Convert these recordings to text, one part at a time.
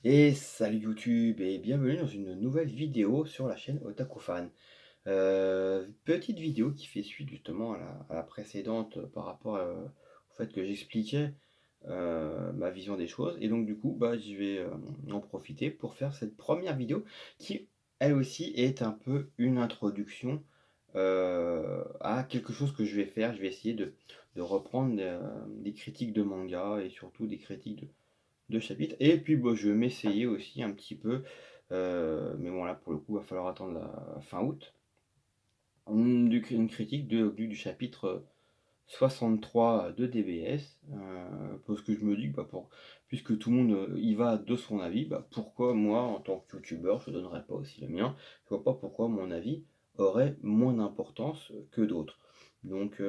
Et salut YouTube et bienvenue dans une nouvelle vidéo sur la chaîne Otakufan. Petite vidéo qui fait suite justement à la précédente par rapport au fait que j'expliquais ma vision des choses. Et donc du coup, je vais en profiter pour faire cette première vidéo qui, elle aussi, est un peu une introduction à quelque chose que je vais faire. Je vais essayer de reprendre des critiques de manga et surtout des critiques de chapitres. Et puis je vais m'essayer aussi un petit peu, mais bon là pour le coup il va falloir attendre la fin août, une critique du chapitre 63 de DBS, parce que je me dis que puisque tout le monde y va de son avis, pourquoi moi en tant que youtubeur je ne donnerais pas aussi le mien? Je vois pas pourquoi mon avis aurait moins d'importance que d'autres. Donc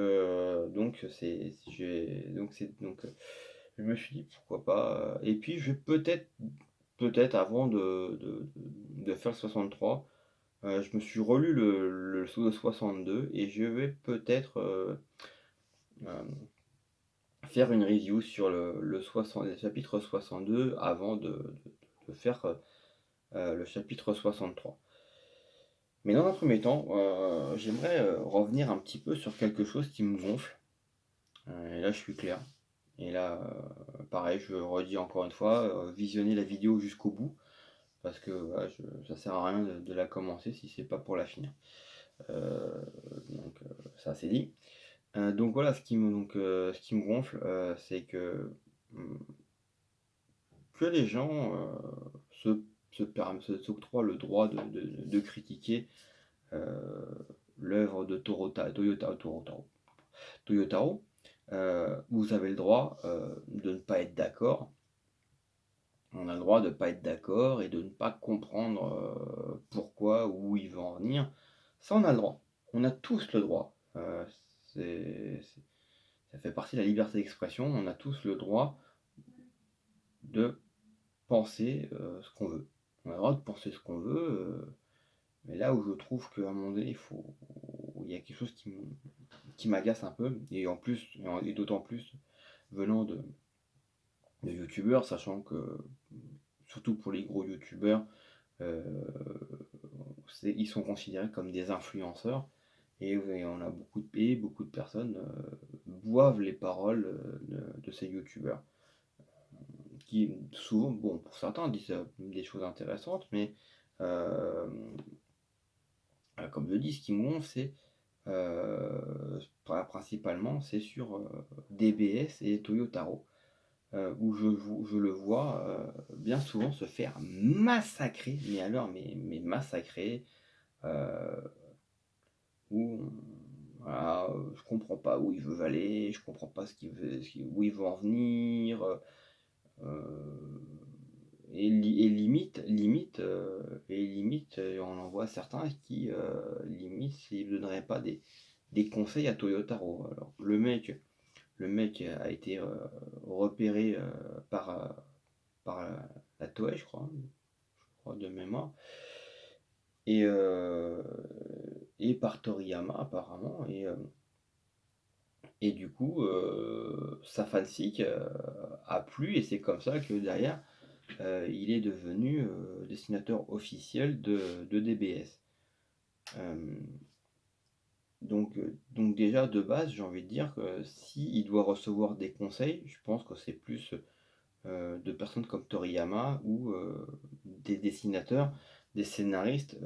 je me suis dit pourquoi pas. Et puis je vais peut-être avant de faire le 63, je me suis relu le 62 et je vais peut-être euh, faire une review sur le chapitre 62 avant de faire le chapitre 63. Mais dans un premier temps, j'aimerais revenir un petit peu sur quelque chose qui me gonfle. Et là, je suis clair. Et là, pareil, je redis encore une fois, visionnez la vidéo jusqu'au bout, parce que voilà, ça sert à rien de la commencer si c'est pas pour la finir. Euh, ça c'est dit. Donc voilà, ce qui me gonfle, c'est hum, que les gens s'octroient le droit de critiquer euh, l'œuvre de Toyotaro. Vous avez le droit de ne pas être d'accord. On a le droit de ne pas être d'accord et de ne pas comprendre pourquoi, où il veut en venir. Ça, on a le droit. On a tous le droit. Ça fait partie de la liberté d'expression. On a tous le droit de penser ce qu'on veut. On a le droit de penser ce qu'on veut. Mais là où je trouve qu'à un moment donné, il y a quelque chose qui m'agace un peu. Et en plus, et d'autant plus venant de youtubeurs, sachant que, surtout pour les gros youtubeurs, euh, ils sont considérés comme des influenceurs. Et on a beaucoup de personnes boivent les paroles de ces youtubeurs. Qui souvent, bon, pour certains, disent des choses intéressantes, mais euh, comme je dis, ce qui me gonfle, c'est principalement c'est sur DBS et Toyotaro, où je le vois bien souvent se faire massacrer, mais alors, mais massacrer, euh, où voilà, je comprends pas où il veut aller, je comprends pas où il veut en venir. Et limite, on en voit certains qui, limite, s'ils ne donneraient pas des conseils à Toyotaro. Alors, le mec a été repéré par la Toei, je crois de mémoire, et, euh, et par Toriyama apparemment. Et du coup, sa fanfic a plu, et c'est comme ça que derrière, il est devenu dessinateur officiel de DBS. Euh, donc déjà de base, j'ai envie de dire que s'il doit recevoir des conseils, je pense que c'est plus de personnes comme Toriyama ou des dessinateurs, des scénaristes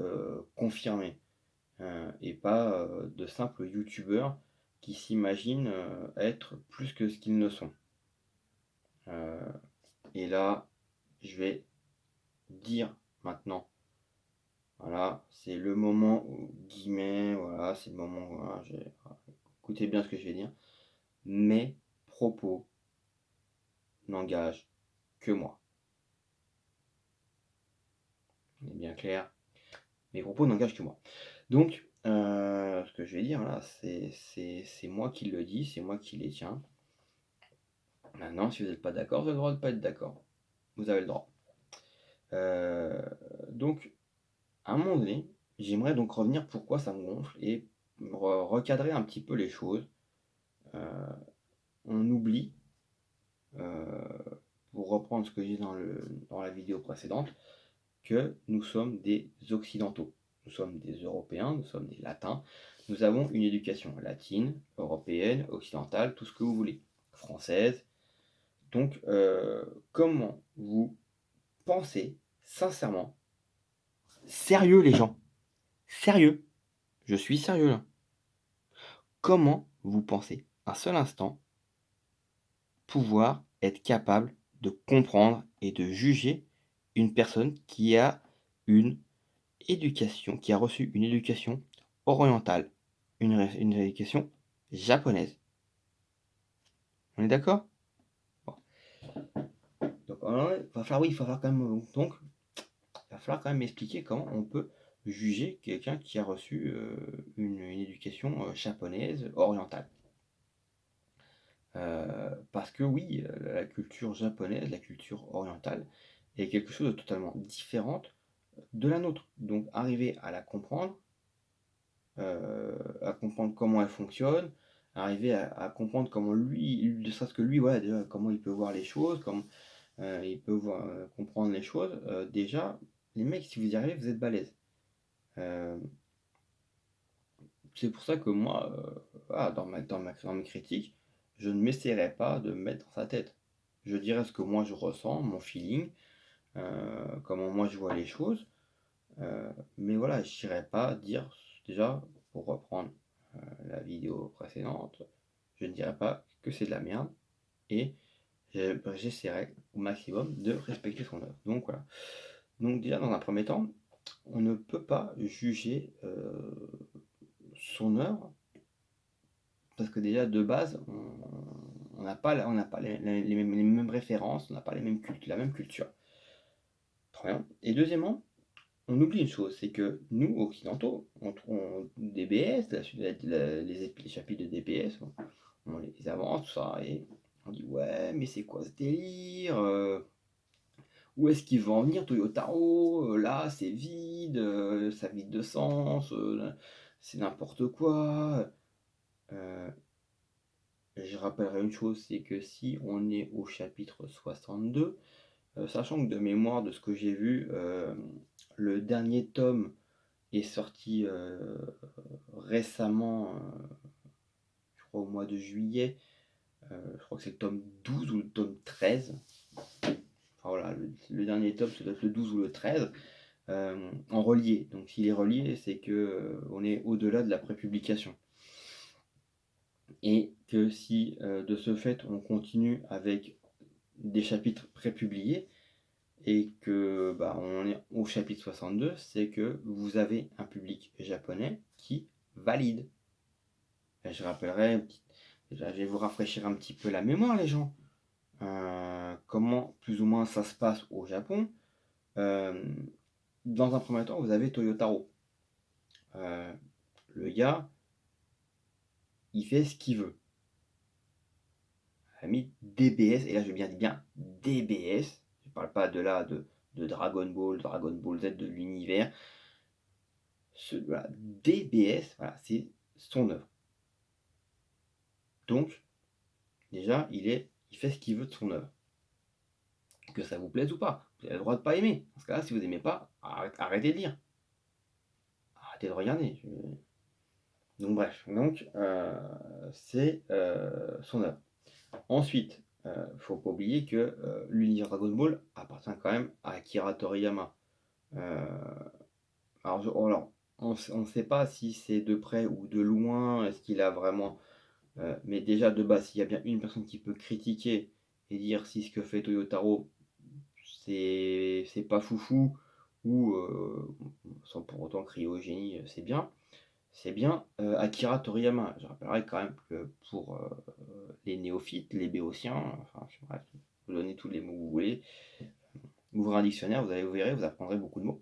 confirmés, et pas de simples youtubeurs qui s'imaginent être plus que ce qu'ils ne sont. Euh, et là, je vais dire maintenant, voilà, c'est le moment où, guillemets, voilà, c'est le moment, voilà, écoutez bien ce que je vais dire. Mes propos n'engagent que moi. C'est bien clair. Mes propos n'engagent que moi. Donc, ce que je vais dire, voilà, c'est moi qui le dis, c'est moi qui les tiens. Maintenant, si vous n'êtes pas d'accord, vous avez le droit de ne pas être d'accord. Vous avez le droit. Euh, donc, à un moment donné, j'aimerais donc revenir pourquoi ça me gonfle et recadrer un petit peu les choses. On oublie, pour reprendre ce que j'ai dans la vidéo précédente, que nous sommes des Occidentaux. Nous sommes des Européens, nous sommes des Latins. Nous avons une éducation latine, européenne, occidentale, tout ce que vous voulez, française. Donc, comment vous pensez sincèrement, sérieux les gens, sérieux, je suis sérieux là, comment vous pensez un seul instant pouvoir être capable de comprendre et de juger une personne qui a une éducation, qui a reçu une éducation orientale, une éducation japonaise. On est d'accord? Bon. Donc, il va falloir quand même, donc, il va falloir quand même m'expliquer comment on peut juger quelqu'un qui a reçu une éducation japonaise orientale. Parce que oui, la culture japonaise, la culture orientale est quelque chose de totalement différente de la nôtre. Donc arriver à comprendre comment elle fonctionne, arriver à comprendre comment lui, ne serait-ce que lui, voilà, déjà, comment il peut voir les choses, comment il peut comprendre les choses. Déjà, les mecs, si vous y arrivez, vous êtes balèzes. C'est pour ça que moi, voilà, dans mes critiques, je ne m'essaierai pas de me mettre dans sa tête. Je dirais ce que moi je ressens, mon feeling, comment moi je vois les choses. Mais voilà, je n'irai pas dire, déjà, pour reprendre la vidéo précédente, je ne dirais pas que c'est de la merde et j'essaierai au maximum de respecter son œuvre. Donc voilà. Donc déjà, dans un premier temps, on ne peut pas juger son œuvre parce que déjà, de base, on n'a pas, les mêmes références, on n'a pas la même culture. Très bien. Et deuxièmement, on oublie une chose, c'est que nous, occidentaux, on DBS, les chapitres de DBS, on les avance, tout ça, et on dit ouais, mais c'est quoi ce délire où est-ce qu'il va en venir Toyotaro là, c'est vide, ça vide de sens, c'est n'importe quoi. Je rappellerai une chose, c'est que si on est au chapitre 62, sachant que de mémoire, de ce que j'ai vu, le dernier tome est sorti récemment, je crois au mois de juillet, je crois que c'est le tome 12 ou le tome 13. Enfin voilà, le dernier tome, ça doit être le 12 ou le 13, en relié. Donc s'il est relié, c'est que on est au-delà de la prépublication. Et que si de ce fait on continue avec des chapitres prépubliés, et que on est au chapitre 62, c'est que vous avez un public japonais qui valide. Et je rappellerai, déjà, je vais vous rafraîchir un petit peu la mémoire, les gens. Comment plus ou moins ça se passe au Japon. Dans un premier temps, vous avez Toyotaro. Le gars, il fait ce qu'il veut. Il a mis DBS, et là je viens bien DBS, je ne parle pas de Dragon Ball, Dragon Ball Z, de l'univers. Voilà, DBS, voilà, c'est son œuvre. Donc, déjà, il fait ce qu'il veut de son œuvre. Que ça vous plaise ou pas. Vous avez le droit de ne pas aimer. Dans ce cas-là, si vous n'aimez pas, arrêtez de lire. Arrêtez de regarder. Donc bref, c'est son œuvre. Ensuite, il ne faut pas oublier que l'univers Dragon Ball appartient quand même à Akira Toriyama. Alors, on ne sait pas si c'est de près ou de loin, est-ce qu'il a vraiment... mais déjà, de base, s'il y a bien une personne qui peut critiquer et dire si ce que fait Toyotaro, c'est pas foufou, ou sans pour autant crier au génie, c'est bien Akira Toriyama. Je rappellerai quand même que pour les néophytes, les béotiens, enfin, bref, vous donnez tous les mots que vous voulez, ouvrez un dictionnaire, vous verrez, vous apprendrez beaucoup de mots.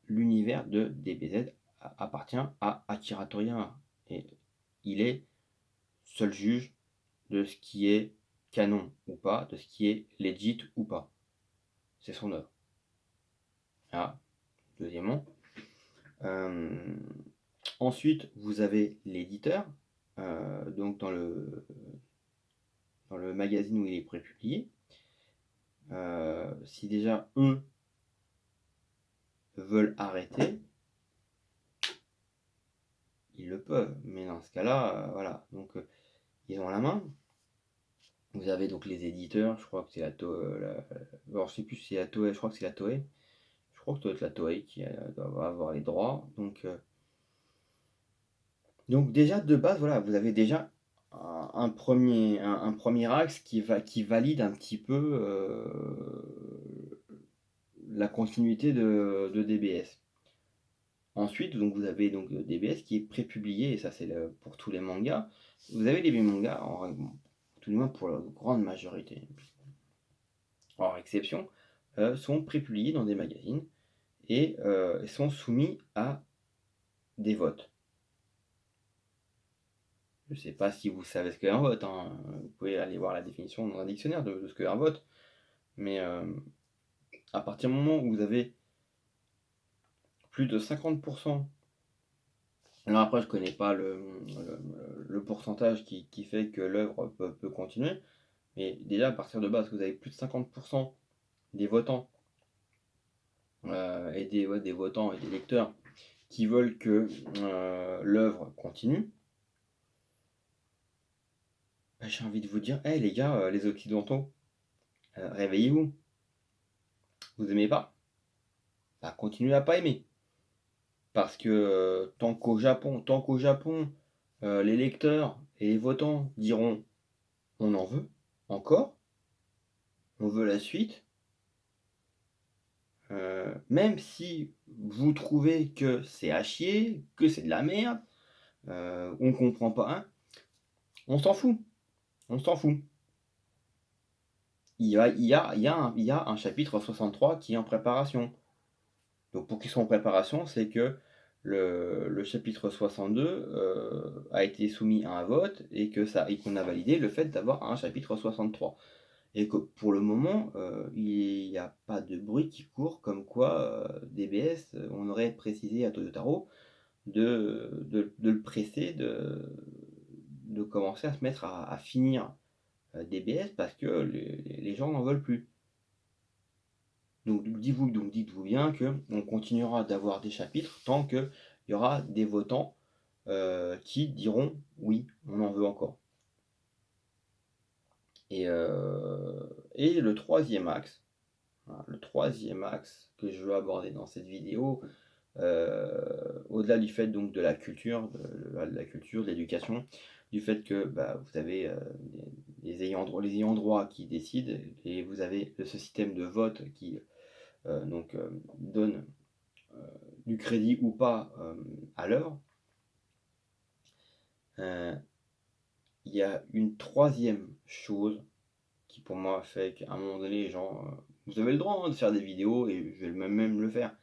L'univers de DBZ appartient à Akira Toriyama et il est seul juge de ce qui est canon ou pas, de ce qui est legit ou pas. C'est son œuvre. Ah, deuxièmement. Ensuite, vous avez l'éditeur. Donc dans le magazine où il est prépublié, si déjà eux veulent arrêter, ils le peuvent. Mais dans ce cas-là, voilà. Donc ils ont la main. Vous avez donc les éditeurs, je crois que c'est alors je sais plus si c'est la Toei, je crois que c'est la Toei. Je crois que ça doit être la Toei qui doit avoir les droits. Donc déjà de base, voilà, vous avez déjà un premier axe qui valide un petit peu la continuité de DBS. Ensuite, donc vous avez donc DBS qui est prépublié, et ça c'est pour tous les mangas. Vous avez les mangas, tout du moins pour la grande majorité, hors exception, sont prépubliés dans des magazines et sont soumis à des votes. Je ne sais pas si vous savez ce qu'est un vote, hein. Vous pouvez aller voir la définition dans un dictionnaire de ce qu'est un vote, mais à partir du moment où vous avez plus de 50%, alors après je ne connais pas le pourcentage qui fait que l'œuvre peut continuer, mais déjà à partir de base, vous avez plus de 50% des votants et des votants et des lecteurs qui veulent que l'œuvre continue, bah, j'ai envie de vous dire, hey, les gars, les occidentaux, réveillez-vous. Vous aimez pas? Bah, continuez à pas aimer. Parce que tant qu'au Japon, les lecteurs et les votants diront on en veut encore, on veut la suite, même si vous trouvez que c'est à chier, que c'est de la merde, on comprend pas, hein, on s'en fout, on s'en fout. Il y a un chapitre 63 qui est en préparation. Donc pour qu'il soit en préparation, c'est que le chapitre 62 a été soumis à un vote et qu'on a validé le fait d'avoir un chapitre 63. Et que pour le moment, il n'y a pas de bruit qui court comme quoi DBS, on aurait précisé à Toyotaro de le presser, de commencer à se mettre à finir DBS parce que les gens n'en veulent plus. Donc dites-vous bien qu'on continuera d'avoir des chapitres tant qu'il y aura des votants qui diront oui, on en veut encore. Et le troisième axe, voilà, que je veux aborder dans cette vidéo, au-delà du fait donc de la culture, de l'éducation, du fait que bah, vous avez les ayants droit qui décident et vous avez ce système de vote qui donne du crédit ou pas à l'œuvre. Il y a une troisième chose qui pour moi fait qu'à un moment donné les gens, vous avez le droit hein, de faire des vidéos et je vais même le faire,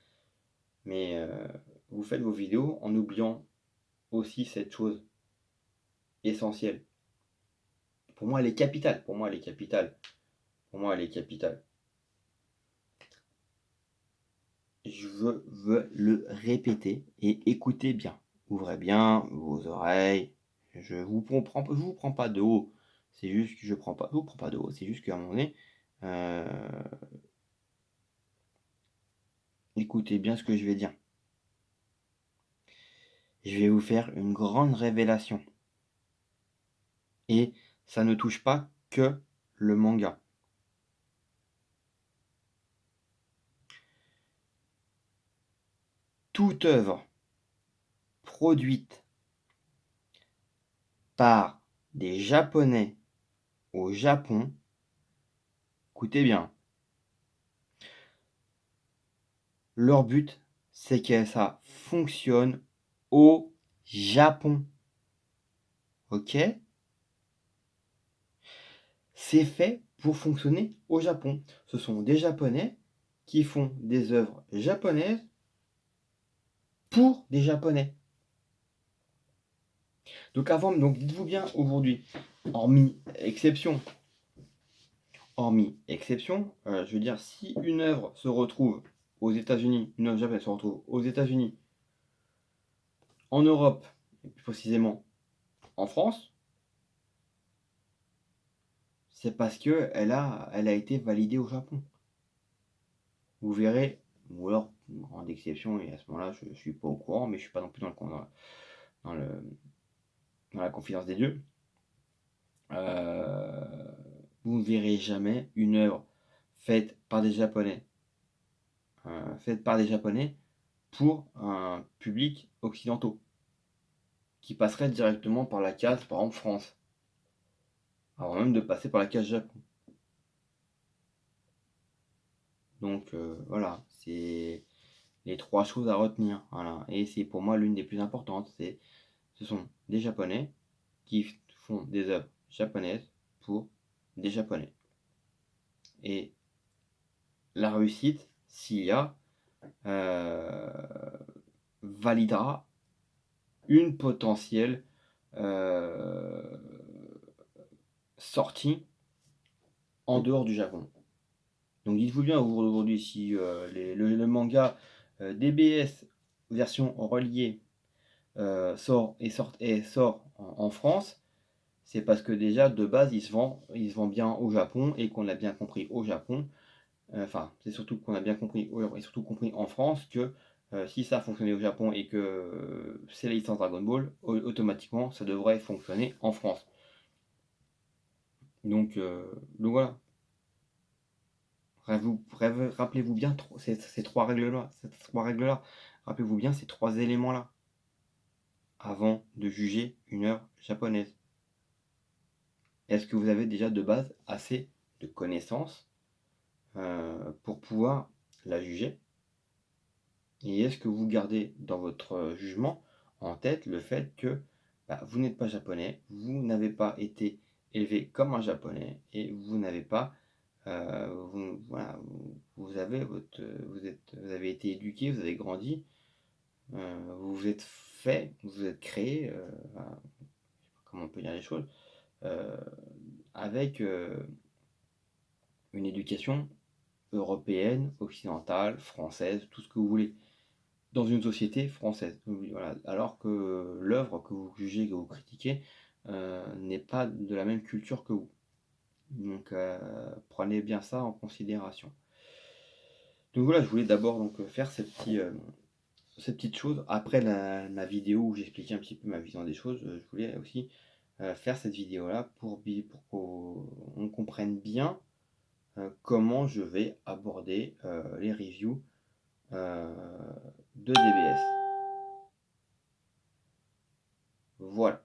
mais vous faites vos vidéos en oubliant aussi cette chose essentielle. Pour moi elle est capitale, Je veux le répéter et écoutez bien. Ouvrez bien vos oreilles. Je vous prends pas de haut. C'est juste que je vous prends pas de haut. C'est juste qu'à un moment donné, euh, écoutez bien ce que je vais dire. Je vais vous faire une grande révélation. Et ça ne touche pas que le manga. Toute œuvre produite par des Japonais au Japon, écoutez bien, leur but, c'est que ça fonctionne au Japon. Ok? C'est fait pour fonctionner au Japon. Ce sont des Japonais qui font des œuvres japonaises pour des Japonais. Donc dites-vous bien aujourd'hui, hormis exception, je veux dire, si une œuvre se retrouve aux États-Unis, une œuvre japonaise se retrouve aux États-Unis, en Europe, et plus précisément en France, c'est parce que elle a été validée au Japon. Vous verrez, ou alors, une grande exception, et à ce moment-là, je ne suis pas au courant, mais je ne suis pas non plus dans le, dans la confidence des dieux. Vous ne verrez jamais une œuvre faite par des Japonais, pour un public occidentaux, qui passerait directement par la case, par exemple, France, avant même de passer par la case Japon. Donc voilà, c'est les trois choses à retenir. Voilà. Et c'est pour moi l'une des plus importantes. Ce sont des Japonais qui font des œuvres japonaises pour des Japonais. Et la réussite, s'il y a, validera une potentielle sortie en dehors du Japon. Donc dites-vous bien aujourd'hui, si le manga DBS version reliée sort en France, c'est parce que déjà de base il se vend bien au Japon et qu'on a bien compris au Japon. Enfin, c'est surtout qu'on a bien compris et surtout compris en France que si ça a fonctionné au Japon et que c'est la licence Dragon Ball, automatiquement ça devrait fonctionner en France. Donc voilà. Rappelez-vous bien ces trois règles-là. Rappelez-vous bien ces trois éléments-là avant de juger une œuvre japonaise. Est-ce que vous avez déjà de base assez de connaissances pour pouvoir la juger? Et est-ce que vous gardez dans votre jugement en tête le fait que vous n'êtes pas japonais, vous n'avez pas été élevé comme un japonais et vous n'avez pas voilà, vous avez été éduqué, vous avez grandi, vous vous êtes fait, vous vous êtes créé, voilà, comment on peut dire les choses, avec une éducation européenne, occidentale, française, tout ce que vous voulez, dans une société française. Voilà. Alors que l'œuvre que vous jugez, que vous critiquez, n'est pas de la même culture que vous. Donc prenez bien ça en considération. Donc voilà, je voulais d'abord faire ces petites choses. Après la vidéo où j'expliquais un petit peu ma vision des choses, je voulais aussi faire cette vidéo-là pour qu'on comprenne bien comment je vais aborder les reviews de DBS. Voilà.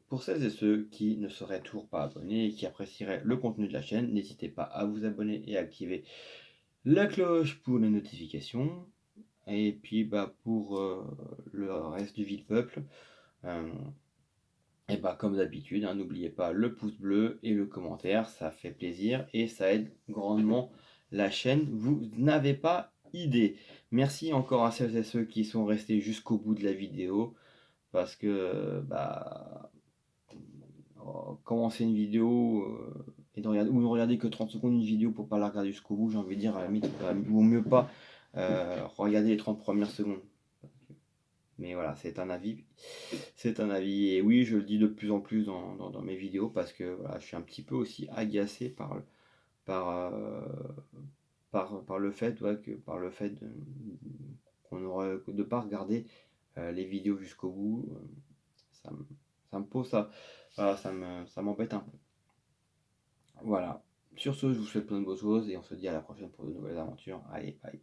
Pour celles et ceux qui ne seraient toujours pas abonnés et qui apprécieraient le contenu de la chaîne, n'hésitez pas à vous abonner et à activer la cloche pour les notifications. Et puis pour le reste du vil peuple, et comme d'habitude, n'oubliez pas le pouce bleu et le commentaire, ça fait plaisir et ça aide grandement la chaîne. Vous n'avez pas idée. Merci encore à celles et ceux qui sont restés jusqu'au bout de la vidéo parce que commencer une vidéo et de regarder, ou ne regarder que 30 secondes une vidéo pour pas la regarder jusqu'au bout, j'ai envie de dire, à la limite, il vaut mieux pas regarder les 30 premières secondes. Mais voilà, c'est un avis. C'est un avis. Et oui, je le dis de plus en plus dans mes vidéos parce que voilà, je suis un petit peu aussi agacé par, par le fait, qu'on aurait de pas regarder les vidéos jusqu'au bout. Ça me pose ça. Voilà, ça m'embête un peu. Voilà. Sur ce, je vous souhaite plein de bonnes choses et on se dit à la prochaine pour de nouvelles aventures. Allez, bye.